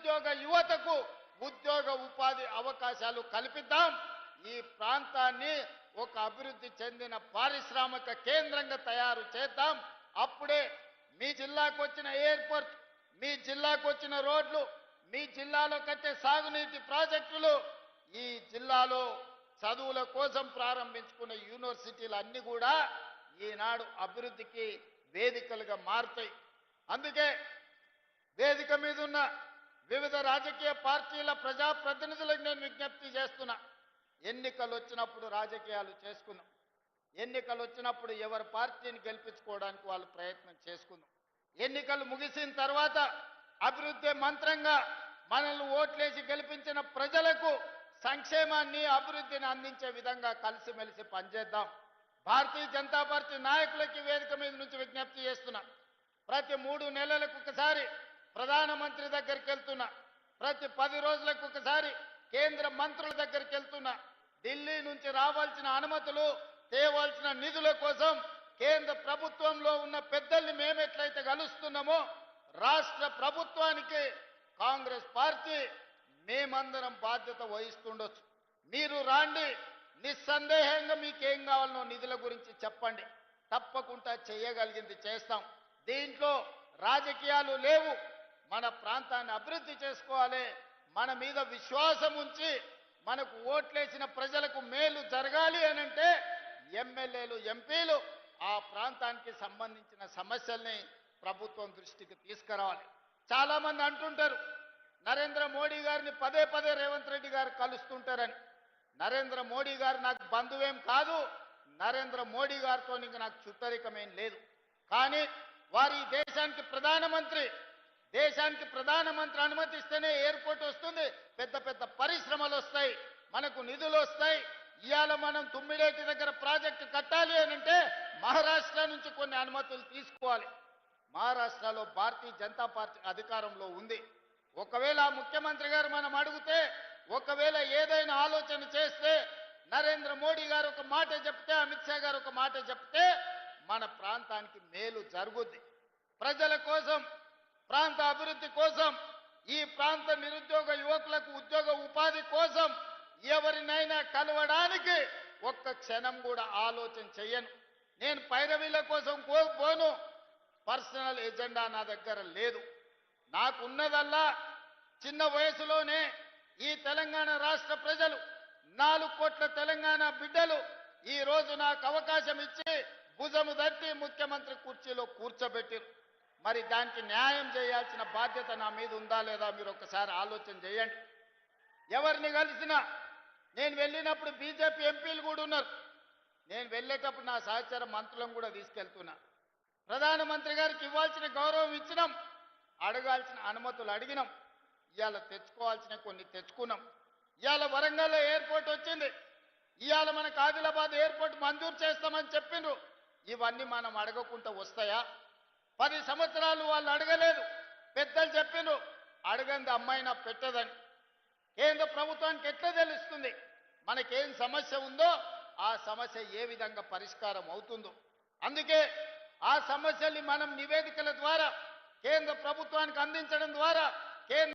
నిరుద్యోగ యువతకు ఉద్యోగ ఉపాధి అవకాశాలు కల్పిద్దాం. ఈ ప్రాంతాన్ని ఒక అభివృద్ధి చెందిన పారిశ్రామిక కేంద్రంగా తయారు చేద్దాం. అప్పుడే మీ జిల్లాకు వచ్చిన ఎయిర్పోర్ట్, మీ జిల్లాకు వచ్చిన రోడ్లు, మీ జిల్లాలో కట్టే సాగునీటి ప్రాజెక్టులు, ఈ జిల్లాలో చదువుల కోసం ప్రారంభించుకున్న యూనివర్సిటీలు అన్ని కూడా ఈనాడు అభివృద్ధికి వేదికలుగా మారుతాయి. అందుకే వేదిక మీద ఉన్న వివిధ రాజకీయ పార్టీల ప్రజాప్రతినిధులకు నేను విజ్ఞప్తి చేస్తున్నా. ఎన్నికలు వచ్చినప్పుడు రాజకీయాలు చేసుకుందాం. ఎన్నికలు వచ్చినప్పుడు ఎవరి పార్టీని గెలిపించుకోవడానికి వాళ్ళు ప్రయత్నం చేసుకుందాం. ఎన్నికలు ముగిసిన తర్వాత అభివృద్ధి మంత్రంగా మనల్ని ఓట్లేసి గెలిపించిన ప్రజలకు సంక్షేమాన్ని అభివృద్ధిని అందించే విధంగా కలిసిమెలిసి పనిచేద్దాం. భారతీయ జనతా పార్టీ నాయకులకి వేదిక మీద నుంచి విజ్ఞప్తి చేస్తున్నా. ప్రతి 3 నెలలకు ఒకసారి ప్రధానమంత్రి దగ్గరికి వెళ్తున్నా. ప్రతి 10 రోజులకు ఒకసారి కేంద్ర మంత్రుల దగ్గరికి వెళ్తున్నా. ఢిల్లీ నుంచి రావాల్సిన అనుమతులు, తేవాల్సిన నిధుల కోసం కేంద్ర ప్రభుత్వంలో ఉన్న పెద్దల్ని మేమెట్లయితే కలుస్తున్నామో రాష్ట్ర ప్రభుత్వానికి కాంగ్రెస్ పార్టీ మేమందరం బాధ్యత వహిస్తుండొచ్చు. మీరు రాండి, నిస్సందేహంగా మీకేం కావాలనో నిధుల గురించి చెప్పండి. తప్పకుండా చేయగలిగింది చేస్తాం. దీంట్లో రాజకీయాలు లేవు. మన ప్రాంతాన్ని అభివృద్ధి చేసుకోవాలి. మన మీద విశ్వాసం ఉంచి మనకు ఓట్లేసిన ప్రజలకు మేలు జరగాలి అనంటే ఎమ్మెల్యేలు, ఎంపీలు ఆ ప్రాంతానికి సంబంధించిన సమస్యల్ని ప్రభుత్వం దృష్టికి తీసుకురావాలి. చాలా మంది అంటుంటారు నరేంద్ర మోడీ గారిని పదే పదే రేవంత్ రెడ్డి గారు కలుస్తుంటారని. నరేంద్ర మోడీ గారు నాకు బంధువేం కాదు. నరేంద్ర మోడీ గారితో ఇంకా నాకు చుట్టరికమేం లేదు. కానీ వారి దేశానికి ప్రధానమంత్రి, దేశానికి ప్రధానమంత్రి అనుమతిస్తేనే ఎయిర్పోర్ట్ వస్తుంది, పెద్ద పెద్ద పరిశ్రమలు వస్తాయి, మనకు నిధులు వస్తాయి. ఇవాళ మనం తుమ్మిడేటి దగ్గర ప్రాజెక్టు కట్టాలి అనంటే మహారాష్ట్ర నుంచి కొన్ని అనుమతులు తీసుకోవాలి. మహారాష్ట్రలో భారతీయ జనతా పార్టీ అధికారంలో ఉంది. ఒకవేళ ముఖ్యమంత్రి గారు మనం అడిగితే, ఒకవేళ ఏదైనా ఆలోచన చేస్తే, నరేంద్ర మోడీ గారు ఒక మాట చెప్తే, అమిత్ షా గారు ఒక మాట చెప్తే మన ప్రాంతానికి మేలు జరుగుద్ది. ప్రజల కోసం, ప్రాంత అభివృద్ధి కోసం, ఈ ప్రాంత నిరుద్యోగ యువకులకు ఉద్యోగ ఉపాధి కోసం ఎవరినైనా కలవడానికి ఒక్క క్షణం కూడా ఆలోచన చెయ్యను. నేను పైరవీల కోసం పోను. పర్సనల్ ఎజెండా నా దగ్గర లేదు. నాకున్నదల్లా చిన్న వయసులోనే ఈ తెలంగాణ రాష్ట్ర ప్రజలు 4 కోట్ల తెలంగాణ బిడ్డలు ఈ రోజు నాకు అవకాశం ఇచ్చి భుజము తట్టి ముఖ్యమంత్రి కుర్చీలో కూర్చోబెట్టారు. మరి దానికి న్యాయం చేయాల్సిన బాధ్యత నా మీద ఉందా లేదా మీరు ఒకసారి ఆలోచన చేయండి. ఎవరిని కలిసినా నేను వెళ్ళినప్పుడు బీజేపీ ఎంపీలు కూడా ఉన్నారు. నేను వెళ్ళేటప్పుడు నా సహచర మంత్రులను కూడా తీసుకెళ్తున్నా. ప్రధానమంత్రి గారికి ఇవ్వాల్సిన గౌరవం ఇచ్చినాం, అడగాల్సిన అనుమతులు అడిగినాం. ఇవాళ తెచ్చుకోవాల్సిన కొన్ని తెచ్చుకున్నాం. ఇవాళ వరంగల్లో ఎయిర్పోర్ట్ వచ్చింది. ఇవాళ మనకు ఆదిలాబాద్ ఎయిర్పోర్ట్ మంజూరు చేస్తామని చెప్పిండ్రు. ఇవన్నీ మనం అడగకుండా వస్తాయా? 10 సంవత్సరాలు వాళ్ళు అడగలేదు. పెద్దలు చెప్పిండ్రు అడగంది అమ్మాయినా పెట్టదని. కేంద్ర ప్రభుత్వానికి ఎట్లా తెలుస్తుంది మనకేం సమస్య ఉందో, ఆ సమస్య ఏ విధంగా పరిష్కారం అవుతుందో? అందుకే ఆ సమస్యల్ని మనం నివేదికల ద్వారా కేంద్ర ప్రభుత్వానికి అందించడం ద్వారా కేంద్ర